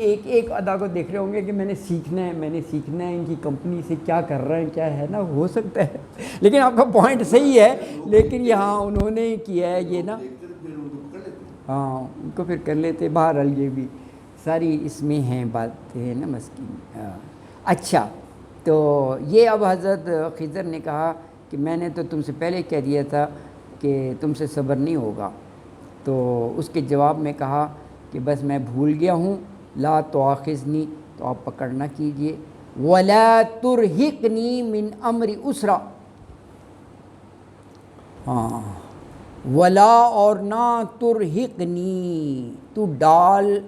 ایک ایک ادا کو دیکھ رہے ہوں گے کہ میں نے سیکھنا ہے، میں نے سیکھنا ہے، ان کی کمپنی سے کیا کر رہے ہیں، کیا ہے نا، ہو سکتا ہے لیکن آپ کا پوائنٹ صحیح ہے، لیکن یہاں انہوں نے کیا ہے یہ نا، ہاں ان کو پھر کر لیتے. بہرحال یہ بھی ساری اس میں ہیں باتیں ہیں نا مسکین. اچھا تو یہ اب حضرت خضر نے کہا کہ میں نے تو تم سے پہلے کہہ دیا تھا کہ تم سے صبر نہیں ہوگا. تو اس کے جواب میں کہا کہ بس میں بھول گیا ہوں، لا تؤاخذنی، تو آپ پکڑ نہ کیجئے، ولا ترہقنی من امری عسرا، ہاں ولا اور نہ، ترہقنی تو ڈال،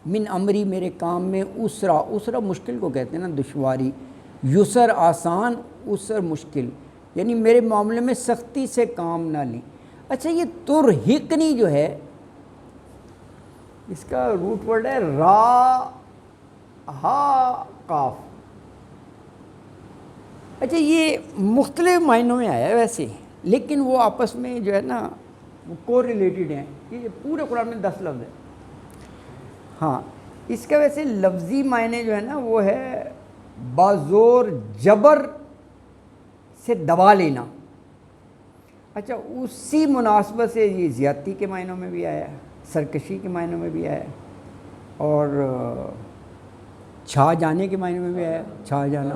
من امری میرے کام میں، عسرا، عسرا مشکل کو کہتے ہیں نا، دشواری، یسر آسان، عسر مشکل، یعنی میرے معاملے میں سختی سے کام نہ لیں. اچھا یہ ترہقنی جو ہے اس کا روٹ ورڈ ہے را ہا قاف. اچھا یہ مختلف معنوں میں آیا ہے ویسے، لیکن وہ آپس میں جو ہے نا وہ کو ریلیٹڈ ہیں. یہ پورے قرآن میں 10 لفظ ہیں. ہاں اس کا ویسے لفظی معنی جو ہے نا وہ ہے بازور جبر سے دبا لینا. اچھا اسی مناسبت سے یہ زیادتی کے معنوں میں بھی آیا ہے، سرکشی کے معنوں میں بھی آیا ہے، اور چھا جانے کے معنی میں بھی آیا ہے، چھا جانا،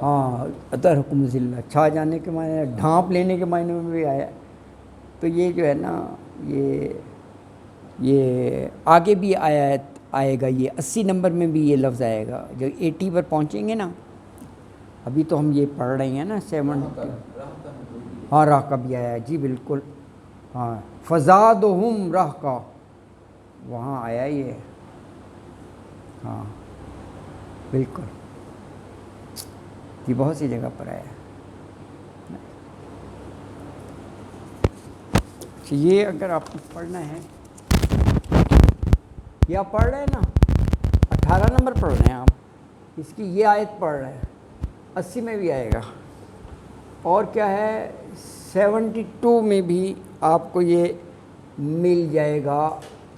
ہاں اطر حکم ذلہ، چھا جانے کے معنی، ڈھانپ لینے کے معنی میں بھی آیا ہے. تو یہ جو ہے نا یہ آگے بھی آئے گا، یہ 80 نمبر میں بھی یہ لفظ آئے گا. جو 80 پر پہنچیں گے نا، ابھی تو ہم یہ پڑھ رہے ہیں نا 70، ہاں راہ کا بھی آیا ہے جی بالکل، ہاں فزادہم رہقا، وہاں آیا یہ، ہاں بالکل، یہ بہت سی جگہ پر آیا ہے. یہ اگر آپ کو پڑھنا ہے، یہ آپ پڑھ رہے ہیں نا، 18 نمبر پڑھ رہے ہیں آپ، اس کی یہ آیت پڑھ رہے ہیں، 80 میں بھی آئے گا. اور کیا ہے 72 میں بھی آپ کو یہ مل جائے گا،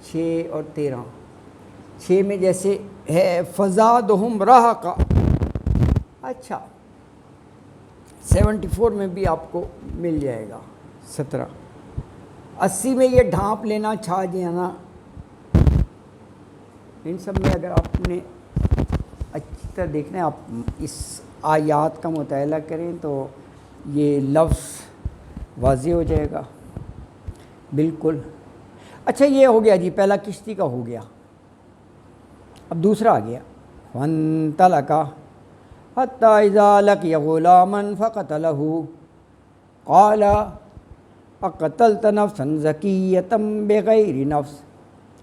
6 اور 13. 6 میں جیسے ہے فزادہم رہقا. اچھا 74 میں بھی آپ کو مل جائے گا 17. 80 میں یہ ڈھانپ لینا، چھا جانا، ان سب میں اگر آپ نے اچھی طرح دیکھنا ہے، آپ اس آیات کا مطالعہ کریں تو یہ لفظ واضح ہو جائے گا بالکل. اچھا یہ ہو گیا جی، پہلا کشتی کا ہو گیا. اب دوسرا آ گیا، فانطلقا حتی اذا لقی غلاما فقتلہ قال اقتلت نفسا زکیۃ بغیر نفس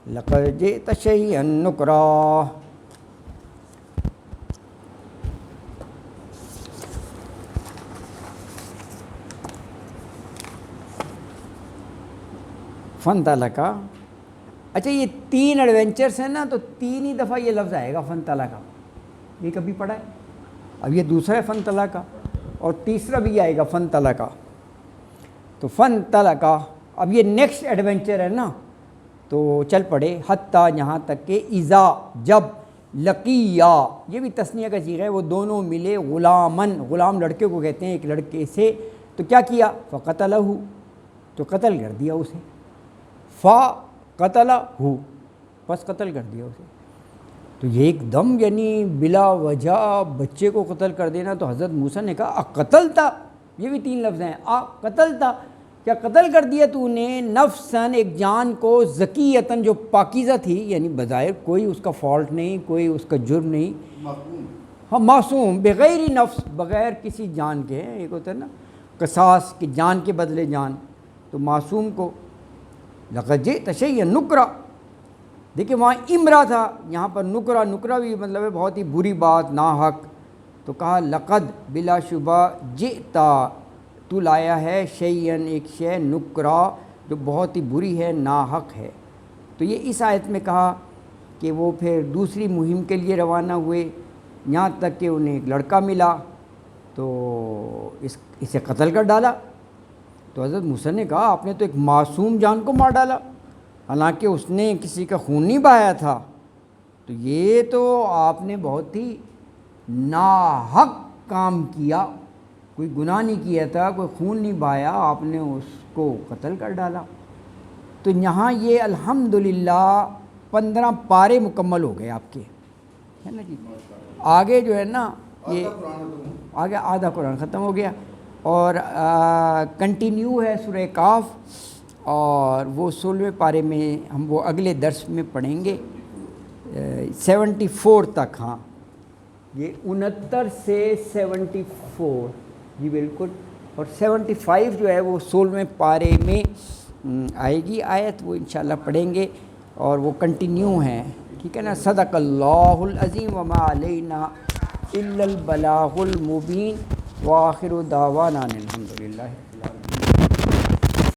لقد جئت شیئا نکرا. فانطلقا، اچھا یہ 3 ایڈونچرس ہیں نا، تو 3 ہی دفعہ یہ لفظ آئے گا فانطلقا. یہ کبھی پڑھا ہے؟ اب یہ دوسرا ہے فانطلقا، اور تیسرا بھی آئے گا فانطلقا. تو فانطلقا، اب یہ نیکسٹ ایڈونچر ہے نا، تو چل پڑے حتیٰ، یہاں تک کہ اذا، جب، لقیا، یہ بھی تثنیہ کا صیغہ ہے، وہ دونوں ملے، غلامن، غلام لڑکے کو کہتے ہیں، ایک لڑکے سے، تو کیا کیا، فقتلہ، تو قتل کر دیا اسے، فقتلہ، بس قتل کر دیا اسے. تو یہ ایک دم یعنی بلا وجہ بچے کو قتل کر دینا. تو حضرت موسیٰ نے کہا اقتلتا، یہ بھی 3 لفظ ہیں، اقتلتا، کیا قتل کر دیا تو نے، نفسن، ایک جان کو، زکیۃً، جو پاکیزہ تھی، یعنی بظاہر کوئی اس کا فالٹ نہیں، کوئی اس کا جرم نہیں، ہاں معصوم، بغیر نفس، بغیر کسی جان کے. ایک ہوتا ہے نا قصاص، کی جان کے بدلے جان، تو معصوم کو. لقد جئت شیئا نکرا، دیکھیں وہاں امرا تھا، یہاں پر نکرا، نکرا بھی مطلب ہے بہت ہی بری بات، ناحق. تو کہا لقد، بلا شبہ، جئتا، تو لایا ہے، شیئن، ایک شے، نکرا، جو بہت ہی بری ہے، ناحق ہے. تو یہ اس آیت میں کہا کہ وہ پھر دوسری مہم کے لیے روانہ ہوئے، یہاں تک کہ انہیں ایک لڑکا ملا، تو اسے قتل کر ڈالا. تو حضرت موسیٰ نے کہا آپ نے تو ایک معصوم جان کو مار ڈالا، حالانکہ اس نے کسی کا خون نہیں بہایا تھا، تو یہ تو آپ نے بہت ہی ناحق کام کیا، کوئی گناہ نہیں کیا تھا، کوئی خون نہیں بہایا، آپ نے اس کو قتل کر ڈالا۔ تو یہاں یہ الحمدللہ 15 پارے مکمل ہو گئے آپ کے، ہے نا جی۔ آگے جو ہے نا یہ آگے آدھا قرآن ختم ہو گیا، اور کنٹینیو ہے سورہ کاف، اور وہ 16ویں پارے میں ہم وہ اگلے درس میں پڑھیں گے 74 تک۔ ہاں یہ 69 سے 74 جی بالکل، اور 75 جو ہے وہ 16ویں پارے میں آئے گی آیت، وہ انشاءاللہ پڑھیں گے، اور وہ کنٹینیو ہیں، ٹھیک ہے نا۔ صدق اللہ العظیم وما علینا الا البلاغ المبین، وآخر دعوانا الحمدللہ۔